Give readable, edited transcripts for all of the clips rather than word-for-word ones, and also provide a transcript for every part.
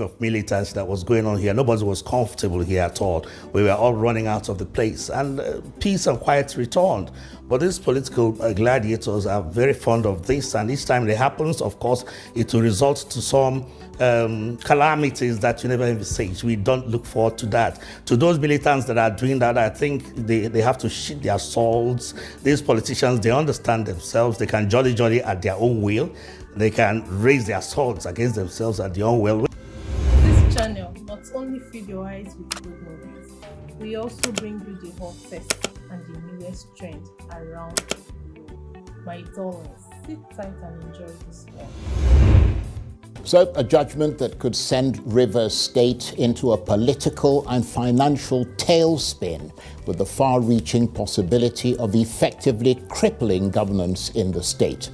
of militants that was going on here. Nobody was comfortable here at all. We were all running out of the place, and peace and quiet returned. But these political gladiators are very fond of this, and each time it happens, of course, it will result to some calamities that you never envisage. We don't look forward to that. To those militants that are doing that, I think they have to sheath their swords. These politicians, they understand themselves. They can jolly at their own will. They can raise their swords against themselves at their own will. This channel not only feed your eyes with good movies, we also bring you the hottest and the newest trend around the globe. My darlings, sit tight and enjoy this one. So, a judgment that could send Rivers State into a political and financial tailspin, with the far-reaching possibility of effectively crippling governance in the state.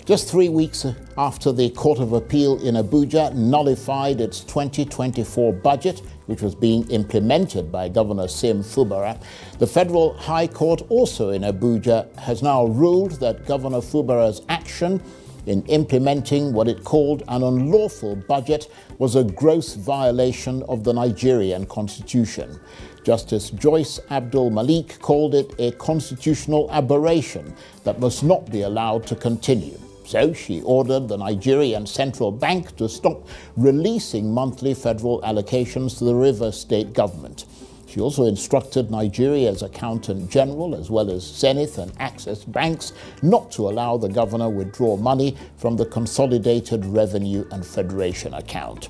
Just 3 weeks after the Court of Appeal in Abuja nullified its 2024 budget, which was being implemented by Governor Sim Fubara, the Federal High Court, also in Abuja, has now ruled that Governor Fubara's action in implementing what it called an unlawful budget was a gross violation of the Nigerian constitution. Justice Joyce Abdul Malik called it a constitutional aberration that must not be allowed to continue. So she ordered the Nigerian Central Bank to stop releasing monthly federal allocations to the Rivers State government. She also instructed Nigeria's Accountant General, as well as Zenith and Access banks, not to allow the governor withdraw money from the Consolidated Revenue and Federation account.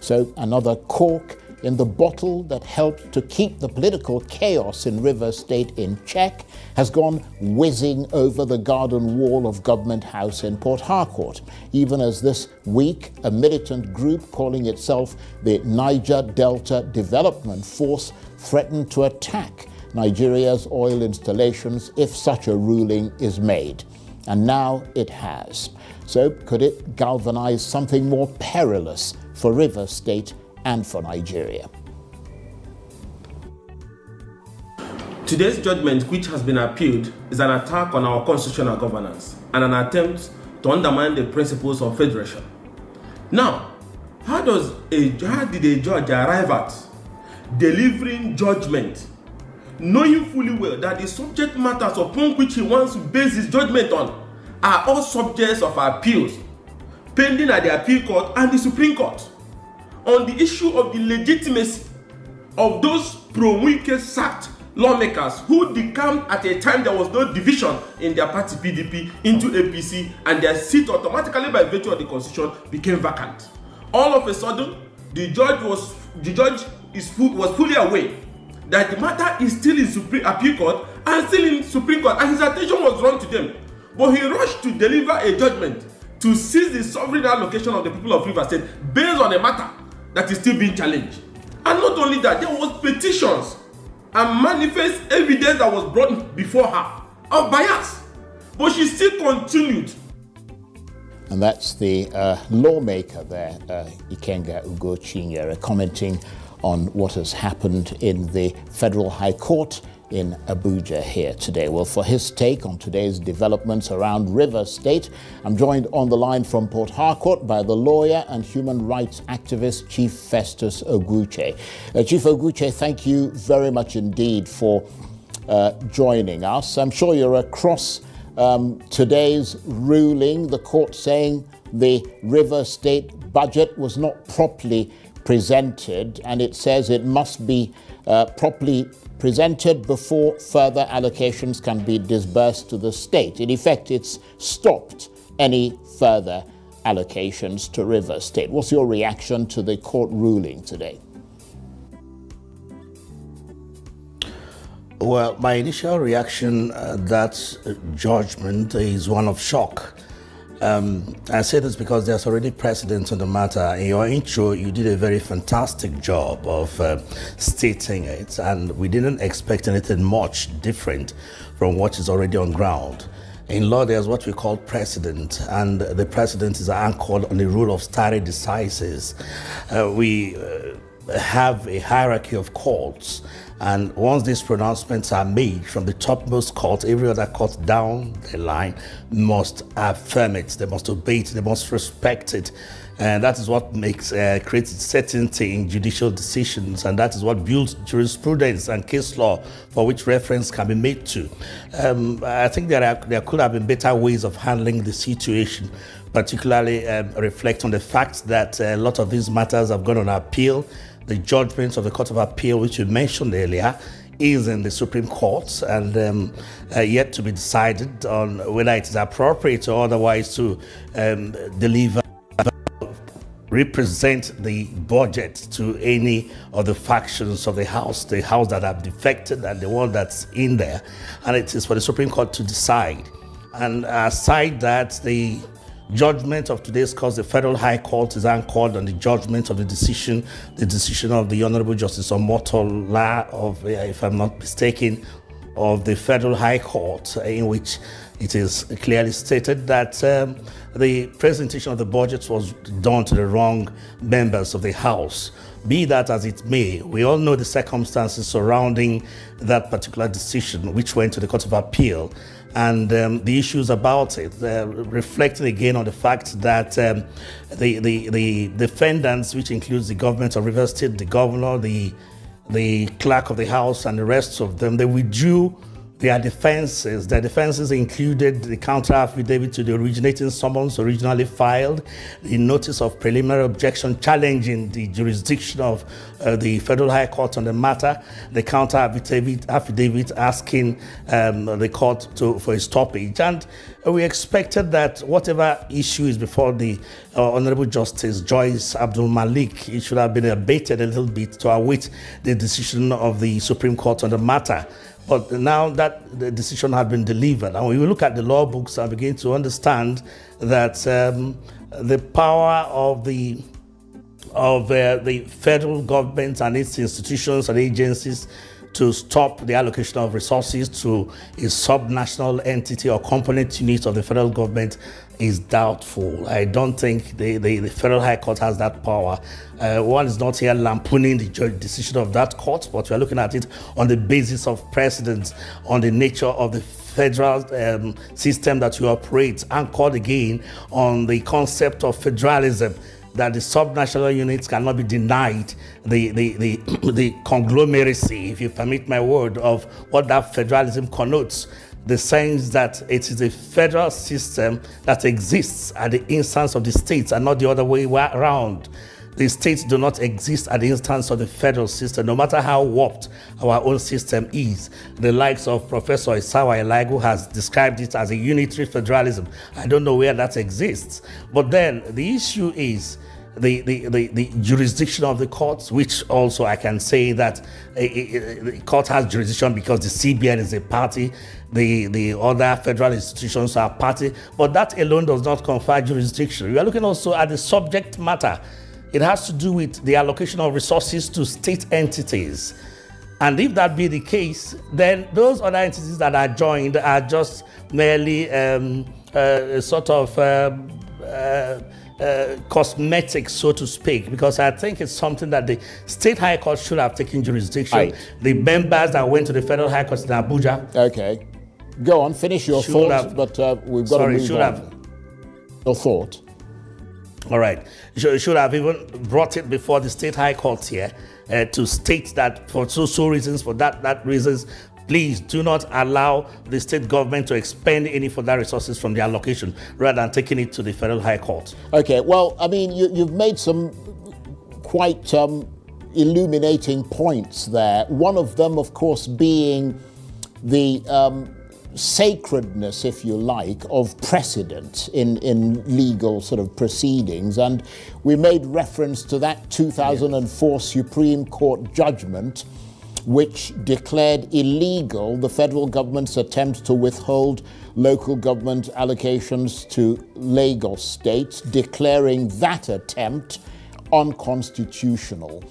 So another cork in the bottle that helped to keep the political chaos in Rivers State in check has gone whizzing over the garden wall of Government House in Port Harcourt, even as this week a militant group calling itself the Niger Delta Development Force threatened to attack Nigeria's oil installations if such a ruling is made. And now it has. So could it galvanize something more perilous for Rivers State and for Nigeria? Today's judgment, which has been appealed, is an attack on our constitutional governance and an attempt to undermine the principles of federation. Now, how did a judge arrive at delivering judgment, knowing fully well that the subject matters upon which he wants to base his judgment on are all subjects of appeals pending at the appeal court and the Supreme Court on the issue of the legitimacy of those pro-Wike sacked lawmakers who decamped at a time there was no division in their party PDP into APC, and their seat automatically by virtue of the constitution became vacant. All of a sudden, the judge was fully aware that the matter is still in Supreme Appeal Court and still in Supreme Court, and his attention was drawn to them. But he rushed to deliver a judgment to seize the sovereign allocation of the people of Rivers State based on a matter that is still being challenged. And not only that, there was petitions and manifest evidence that was brought before her of bias. But she still continued. And that's the lawmaker there, Ikenga Ugochinyere, commenting on what has happened in the Federal High Court in Abuja here today. Well, for his take on today's developments around Rivers State, I'm joined on the line from Port Harcourt by the lawyer and human rights activist Chief Festus Oguche. Chief Oguche, thank you very much indeed for joining us. I'm sure you're across today's ruling, the court saying the Rivers State budget was not properly presented, and it says it must be properly presented before further allocations can be disbursed to the state. In effect, it's stopped any further allocations to Rivers State. What's your reaction to the court ruling today? Well, my initial reaction, that judgment is one of shock. I say this because there's already precedent on the matter. In your intro, you did a very fantastic job of stating it, and we didn't expect anything much different from what is already on ground. In law, there's what we call precedent, and the precedent is anchored on the rule of stare decisis. We have a hierarchy of courts, and once these pronouncements are made from the topmost court, every other court down the line must affirm it, they must obey it, they must respect it. And that is what creates certainty in judicial decisions, and that is what builds jurisprudence and case law for which reference can be made to. I think there could have been better ways of handling the situation, particularly reflect on the fact that a lot of these matters have gone on appeal. The judgments of the Court of Appeal, which you mentioned earlier, is in the Supreme Court and yet to be decided on whether it is appropriate or otherwise to represent the budget to any of the factions of the house that have defected and the one that's in there. And it is for the Supreme Court to decide. And aside that, the judgment of today's case, the Federal High Court is anchored on the judgment of the decision of the Honorable Justice Omotola of, if I'm not mistaken, of the Federal High Court, in which it is clearly stated that the presentation of the budget was done to the wrong members of the House. Be that as it may, we all know the circumstances surrounding that particular decision, which went to the Court of Appeal, and the issues about it, reflecting again on the fact that the defendants, which includes the government of Rivers State, the governor, the clerk of the House, and the rest of them, they withdrew their defenses. Their defenses included the counter affidavit to the originating summons originally filed, the notice of preliminary objection challenging the jurisdiction of the Federal High Court on the matter, the counter affidavit asking the court for a stoppage. And we expected that whatever issue is before the Honorable Justice Joyce Abdul Malik, it should have been abated a little bit to await the decision of the Supreme Court on the matter. But now that the decision has been delivered, and when we look at the law books and begin to understand that the power of the federal government and its institutions and agencies to stop the allocation of resources to a subnational entity or component unit of the federal government is doubtful. I don't think the Federal High Court has that power. One is not here lampooning the decision of that court, but we are looking at it on the basis of precedents, on the nature of the federal system that you operate, anchored again on the concept of federalism, that the subnational units cannot be denied the conglomeracy, if you permit my word, of what that federalism connotes. The sense that it is a federal system that exists at the instance of the states and not the other way around. The states do not exist at the instance of the federal system, no matter how warped our own system is. The likes of Professor Isawa Elaigu has described it as a unitary federalism. I don't know where that exists. But then the issue is the jurisdiction of the courts, which also I can say that the court has jurisdiction because the CBN is a party, the other federal institutions are party, but that alone does not confer jurisdiction. We are looking also at the subject matter. It has to do with the allocation of resources to state entities. And if that be the case, then those other entities that are joined are just merely sort of cosmetic, so to speak, because I think it's something that the State High Court should have taken jurisdiction. Right. The members that went to the Federal High Court in Abuja. Okay. Go on, finish your thought, but we've got to move on. Your thought. All right. You should have even brought it before the State High Court here to state that for so reasons, for that reasons, please do not allow the state government to expend any further resources from the allocation rather than taking it to the Federal High Court. Okay. Well, I mean, you've made some quite illuminating points there. One of them, of course, being the sacredness, if you like, of precedent in legal sort of proceedings. And we made reference to that 2004 Supreme Court judgment, which declared illegal the federal government's attempt to withhold local government allocations to Lagos State, declaring that attempt unconstitutional.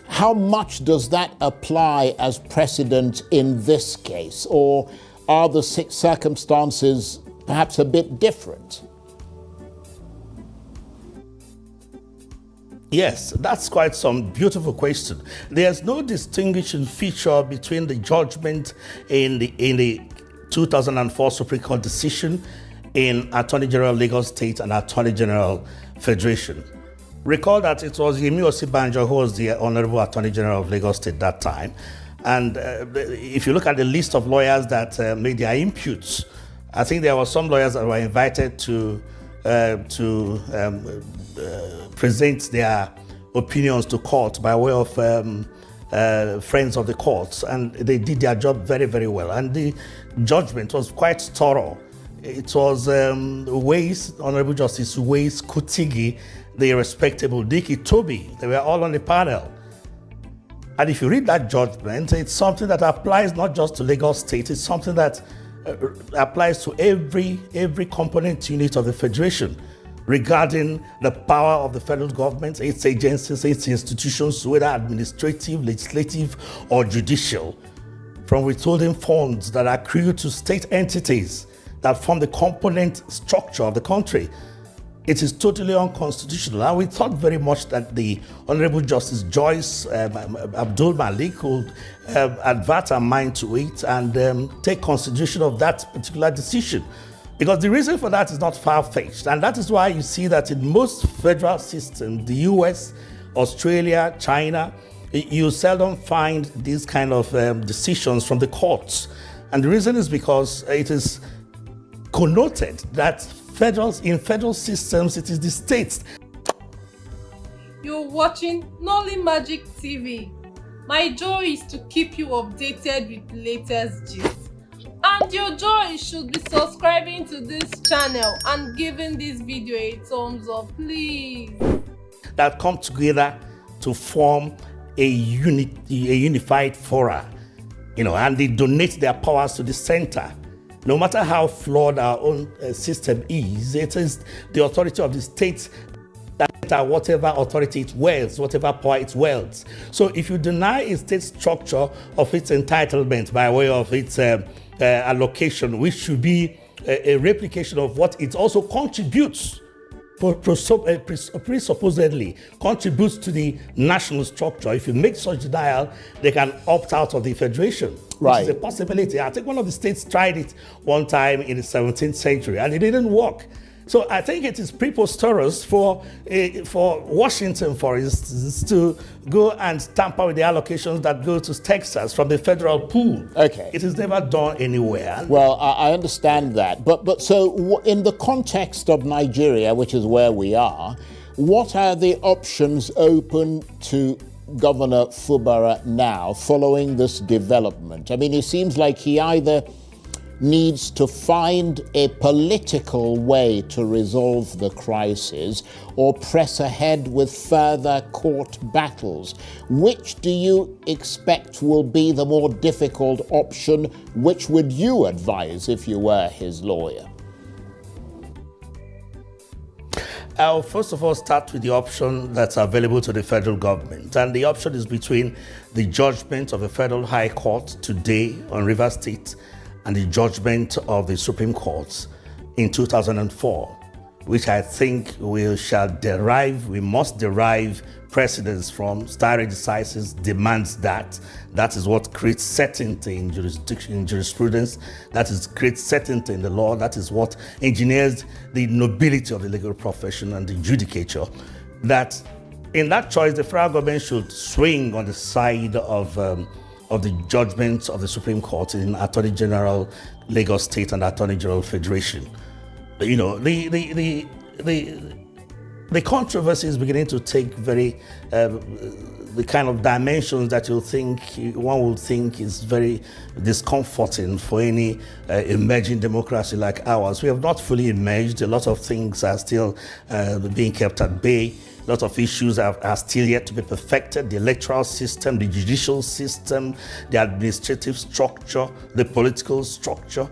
How much does that apply as precedent in this case, or are the circumstances perhaps a bit different? Yes, that's quite some beautiful question. There's no distinguishing feature between the judgment in the 2004 Supreme Court decision in Attorney General Lagos State and Attorney General Federation. Recall that it was Yemi Osibanjo who was the Honorable Attorney General of Lagos State that time. And if you look at the list of lawyers that made their imputes, I think there were some lawyers that were invited to present their opinions to court by way of friends of the courts, and they did their job very, very well. And the judgment was quite thorough. It was Honorable Justice Ways Kutigi, the respectable Dickie Toby. They were all on the panel. And if you read that judgment, it's something that applies not just to Lagos State, it's something that applies to every component unit of the Federation regarding the power of the federal government, its agencies, its institutions, whether administrative, legislative, or judicial, from withholding funds that accrue to state entities that form the component structure of the country. It is totally unconstitutional. And we thought very much that the Honorable Justice Joyce Abdul Malik would advert her mind to it and take consideration of that particular decision. Because the reason for that is not far-fetched. And that is why you see that in most federal systems, the US, Australia, China, you seldom find these kind of decisions from the courts. And the reason is because it is connoted that in federal systems, it is the states. You're watching Nolly Magic TV. My joy is to keep you updated with the latest gist. And your joy should be subscribing to this channel and giving this video a thumbs up, please. That come together to form a unified fora, and they donate their powers to the center. No matter how flawed our own system is, it is the authority of the state that whatever authority it wields, whatever power it wields. So if you deny a state structure of its entitlement by way of its allocation, which should be a replication of what it also contributes, presupposedly contributes to the national structure. If you make such denial, they can opt out of the federation. Right. Which is a possibility. I think one of the states tried it one time in the 17th century and it didn't work. So I think it is preposterous for Washington, for instance, to go and tamper with the allocations that go to Texas from the federal pool. Okay. It is never done anywhere. Well, I understand that. But so in the context of Nigeria, which is where we are, what are the options open to Governor Fubara now following this development? I mean, it seems like he either needs to find a political way to resolve the crisis or press ahead with further court battles. Which do you expect will be the more difficult option? Which would you advise if you were his lawyer? I'll first of all start with the option that's available to the federal government. And the option is between the judgment of the Federal High Court today on Rivers State and the judgment of the Supreme Court in 2004, which I think we must derive precedence from. Stare decisis demands that. That is what creates certainty in jurisprudence. That is creates certainty in the law. That is what engineers the nobility of the legal profession and the judicature. That in that choice, the federal government should swing on the side of the judgments of the Supreme Court in Attorney General Lagos State and Attorney General Federation. The controversy is beginning to take very the kind of dimensions that one would think is very discomforting for any emerging democracy like ours. We have not fully emerged. A lot of things are still being kept at bay. A lot of issues are still yet to be perfected. The electoral system, the judicial system, the administrative structure, the political structure.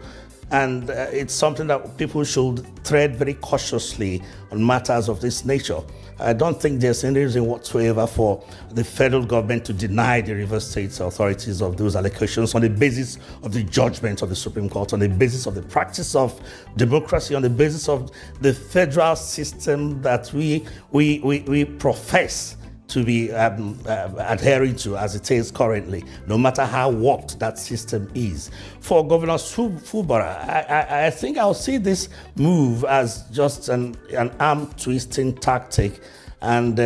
And it's something that people should tread very cautiously on matters of this nature. I don't think there's any reason whatsoever for the federal government to deny the Rivers State authorities of those allocations on the basis of the judgment of the Supreme Court, on the basis of the practice of democracy, on the basis of the federal system that we profess to be adhering to as it is currently, no matter how warped that system is. For Governor Fubara, I think I'll see this move as just an arm-twisting tactic And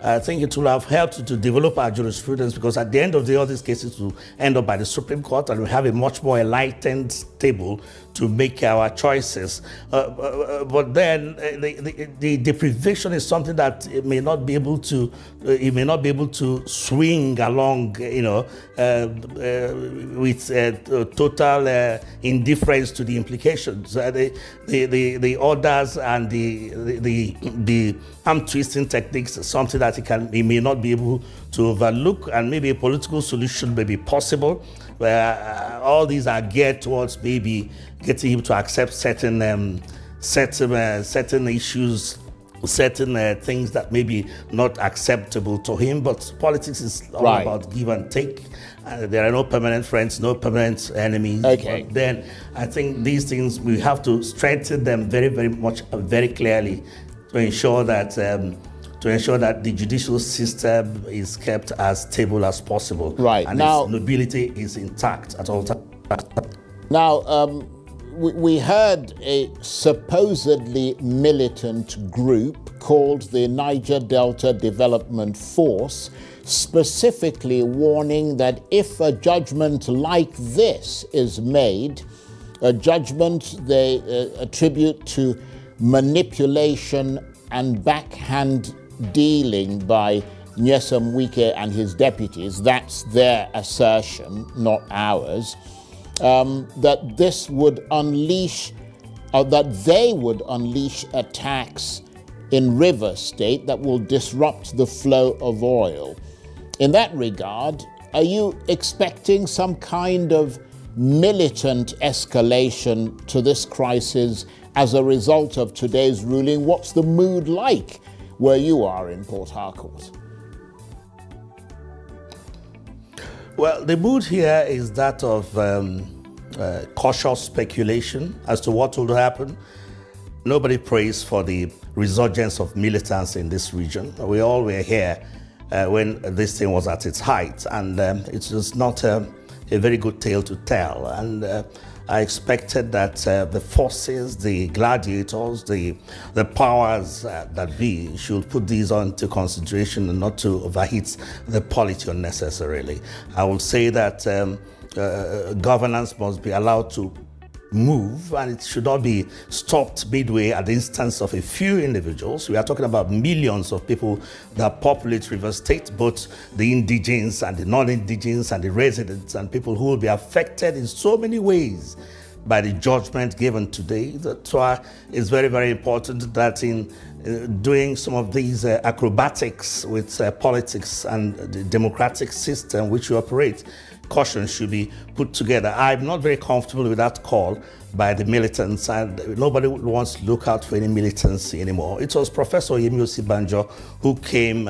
I think it will have helped to develop our jurisprudence, because at the end of the day, all these cases will end up by the Supreme Court, and we have a much more enlightened table to make our choices. But then the deprivation is something that it may not be able to swing along, with total indifference to the implications. The orders and the arm twisting techniques is something that he may not be able to overlook, and maybe a political solution may be possible, where all these are geared towards maybe getting him to accept certain issues, certain things that may be not acceptable to him. But politics is all about give and take. There are no permanent friends, no permanent enemies. Okay. But then I think these things, we have to strengthen them very, very much, very clearly, to ensure that the judicial system is kept as stable as possible. Right. And now, its nobility is intact at all times. Now, we heard a supposedly militant group called the Niger Delta Development Force specifically warning that if a judgment like this is made, a judgment they attribute to manipulation and backhand dealing by Nyesom Wike and his deputies, that's their assertion, not ours, that this would unleash, that they would unleash attacks in River State that will disrupt the flow of oil. In that regard, are you expecting some kind of militant escalation to this crisis as a result of today's ruling? What's the mood like where you are in Port Harcourt? Well, the mood here is that of cautious speculation as to what will happen. Nobody prays for the resurgence of militants in this region. We all were here when this thing was at its height, and it was not a very good tale to tell. And I expected that the forces, the gladiators, the powers that be should put these into consideration and not to overheat the polity unnecessarily. I will say that governance must be allowed to move, and it should not be stopped midway at the instance of a few individuals. We are talking about millions of people that populate River State, both the indigenes and the non-indigenes and the residents, and people who will be affected in so many ways by the judgment given today. That's why it's very, very important that in doing some of these acrobatics with politics and the democratic system which you operate, caution should be put together. I'm not very comfortable with that call by the militants, and nobody wants to look out for any militancy anymore. It was Professor Yemi Osibanjo who came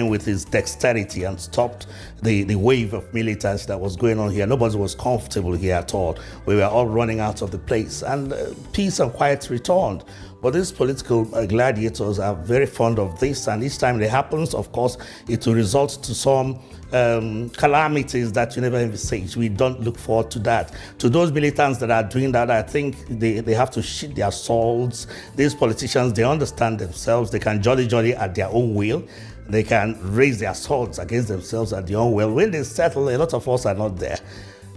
with his dexterity and stopped the wave of militants that was going on here. Nobody was comfortable here at all. We were all running out of the place, and peace and quiet returned. But these political gladiators are very fond of this, and each time it happens, of course, it will result to some calamities that you never envisage. We don't look forward to that. To those militants that are doing that, I think they have to sheath their swords. These politicians, they understand themselves. They can jolly at their own will. They can raise their swords against themselves at their own will. When they settle, a lot of us are not there.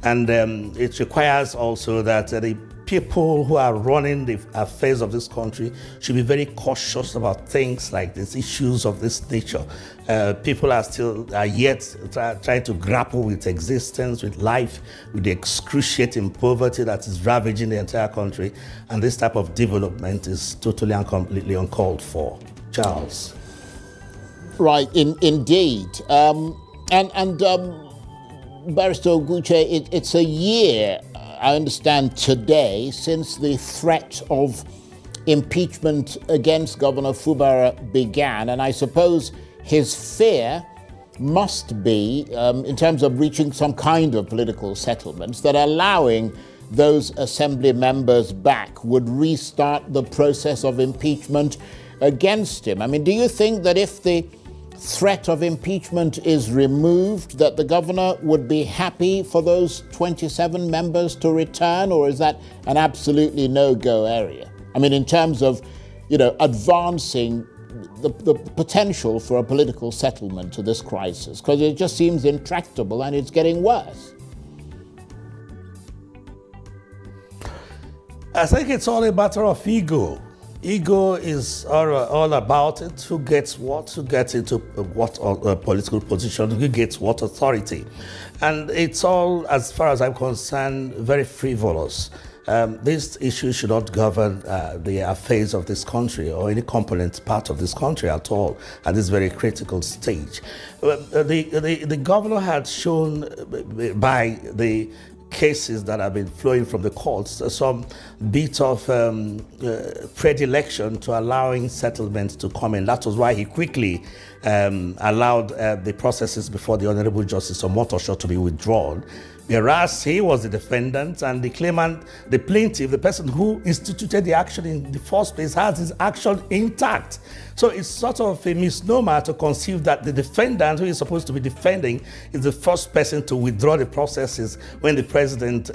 And it requires also that the people who are running the affairs of this country should be very cautious about things like these issues of this nature. People are yet trying to grapple with existence, with life, with the excruciating poverty that is ravaging the entire country. And this type of development is totally and completely uncalled for. Charles. Right, indeed. Barrister Oguche, it's a year, I understand today, since the threat of impeachment against Governor Fubara began, and I suppose his fear must be, in terms of reaching some kind of political settlements, that allowing those assembly members back would restart the process of impeachment against him. I mean, do you think that if the threat of impeachment is removed, that the governor would be happy for those 27 members to return, or is that an absolutely no-go area? I mean, in terms of, advancing the potential for a political settlement to this crisis? Because it just seems intractable and it's getting worse. I think it's all a matter of ego. Ego is all about it. Who gets what? Who gets into what political position? Who gets what authority? And it's all, as far as I'm concerned, very frivolous. This issue should not govern the affairs of this country or any component part of this country at all at this very critical stage. The governor had shown by the cases that have been flowing from the courts some bit of predilection to allowing settlements to come in. That was why he quickly allowed the processes before the Honorable Justice Omotosho to be withdrawn, whereas he was the defendant and the claimant, the plaintiff, the person who instituted the action in the first place, has his action intact. So it's sort of a misnomer to conceive that the defendant, who is supposed to be defending, is the first person to withdraw the processes when the president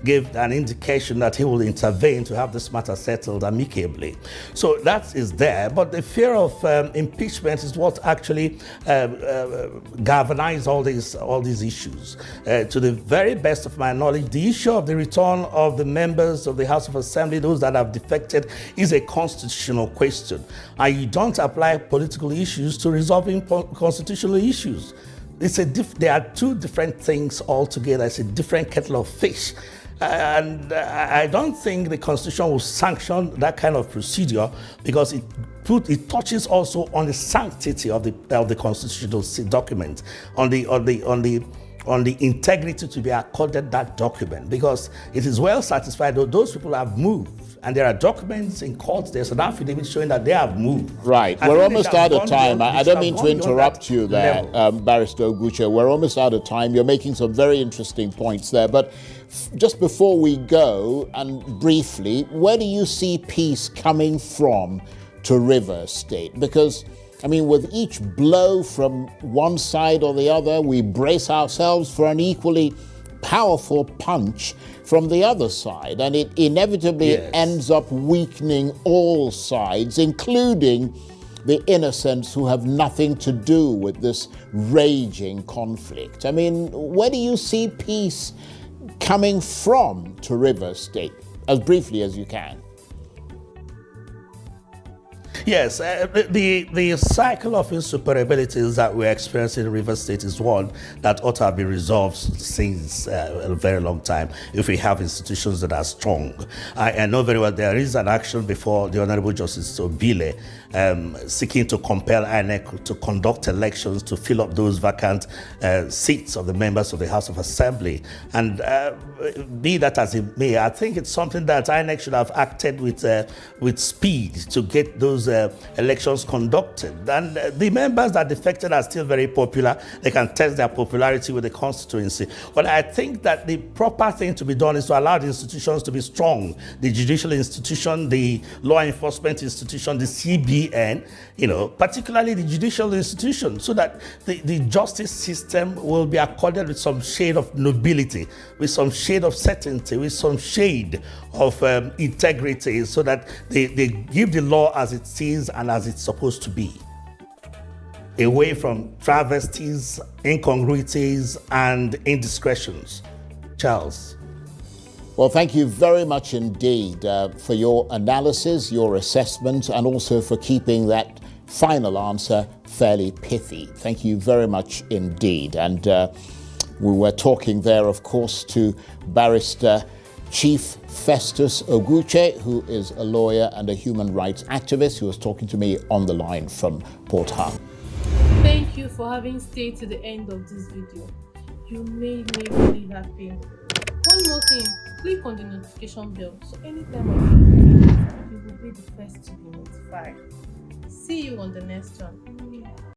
gave an indication that he will intervene to have this matter settled amicably. So that is there, but the fear of impeachment is what actually galvanized all these issues. To the very best of my knowledge, the issue of the return of the members of the House of Assembly, those that have defected, is a constitutional question. And you don't apply political issues to resolving constitutional issues. There are two different things altogether. It's a different kettle of fish. And I don't think the Constitution will sanction that kind of procedure, because it touches also on the sanctity of the constitutional document, on the integrity to be accorded that document, because it is well satisfied that those people have moved. And there are documents in court, there's an affidavit showing that they have moved. Right, we're almost out of time. I don't mean to interrupt you there, Barrister Oguche. We're almost out of time. You're making some very interesting points there. But just before we go, and briefly, where do you see peace coming from to Rivers State? Because, I mean, with each blow from one side or the other, we brace ourselves for an equally powerful punch from the other side, and it inevitably ends up weakening all sides, including the innocents who have nothing to do with this raging conflict. I mean, where do you see peace coming from to Rivers State, as briefly as you can? Yes, the cycle of insuperabilities that we're experiencing in Rivers State is one that ought to have been resolved since a very long time if we have institutions that are strong. I know very well there is an action before the Honorable Justice Obile seeking to compel INEC to conduct elections to fill up those vacant seats of the members of the House of Assembly. And be that as it may, I think it's something that INEC should have acted with speed to get those elections conducted. And the members that defected are still very popular. They can test their popularity with the constituency. But I think that the proper thing to be done is to allow the institutions to be strong. The judicial institution, the law enforcement institution, the CBN, particularly the judicial institution, so that the justice system will be accorded with some shade of nobility, with some shade of certainty, with some shade of integrity, so that they give the law as it is and as it's supposed to be, away from travesties, incongruities, and indiscretions. Charles. Well, thank you very much indeed for your analysis, your assessment, and also for keeping that final answer fairly pithy. Thank you very much indeed. And we were talking there, of course, to Barrister Chief Festus Oguche, who is a lawyer and a human rights activist, who was talking to me on the line from Port Harcourt. Thank you for having stayed to the end of this video. You made me really happy. One more thing, click on the notification bell so anytime I make a video, you will be the first to be notified. See you on the next one.